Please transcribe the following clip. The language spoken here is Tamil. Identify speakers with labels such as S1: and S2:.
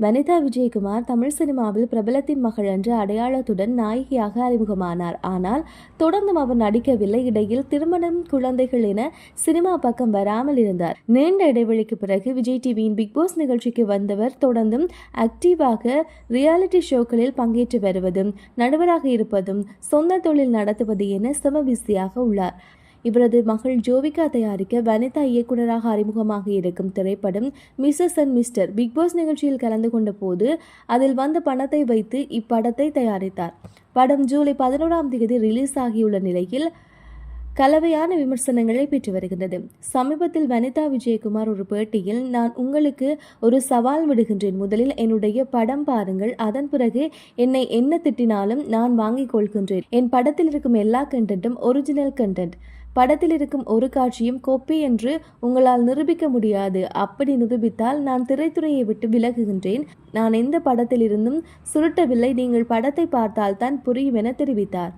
S1: வனிதா விஜயகுமார் தமிழ் சினிமாவில் பிரபலத்தின் மகள் என்ற அடையாளத்துடன் நாயகியாக அறிமுகமானார். ஆனால் தொடர்ந்தும் அவர் நடிக்கவில்லை. இடையில் திருமணம், குழந்தைகள் என சினிமா பக்கம் வராமல் இருந்தார். நீண்ட இடைவெளிக்கு பிறகு விஜய் டிவியின் பிக் பாஸ் நிகழ்ச்சிக்கு வந்தவர் தொடர்ந்தும் ஆக்டிவாக ரியாலிட்டி ஷோக்களில் பங்கேற்று வருவதும், நடுவராக இருப்பதும், சொந்த தொழில் நடத்துவது என செம பிஸியாக உள்ளார். இவரது மகள் ஜோவிகா தயாரிக்க வனிதா இயக்குநராக அறிமுகமாக இருக்கும் திரைப்படம் மிஸ்ஸஸ் அண்ட் மிஸ்டர். பிக்பாஸ் நிகழ்ச்சியில் கலந்து கொண்ட போது அதில் வந்த பணத்தை வைத்து இப்படத்தை தயாரித்தார். படம் ஜூலை 11ஆம் தேதி ரிலீஸ் ஆகியுள்ள நிலையில் கலவையான விமர்சனங்களை பெற்று வருகின்றது. சமீபத்தில் வனிதா விஜயகுமார் ஒரு பேட்டியில், நான் உங்களுக்கு ஒரு சவால் விடுகின்றேன். முதலில் என்னுடைய படம் பாருங்கள், அதன் பிறகு என்னை என்ன திட்டினாலும் நான் வாங்கிக் கொள்கின்றேன். என் படத்தில் இருக்கும் எல்லா கண்டென்ட்டும் ஒரிஜினல் கண்டென்ட். படத்தில் இருக்கும் ஒரு காட்சியும் கோப்பி என்று உங்களால் நிரூபிக்க முடியாது. அப்படி நிரூபித்தால் நான் திரைத்துறையை விட்டு விலகுகின்றேன். நான் எந்த படத்திலிருந்தும் சுருட்டவில்லை. நீங்கள் படத்தை பார்த்தால்தான் புரியும் என தெரிவித்தார்.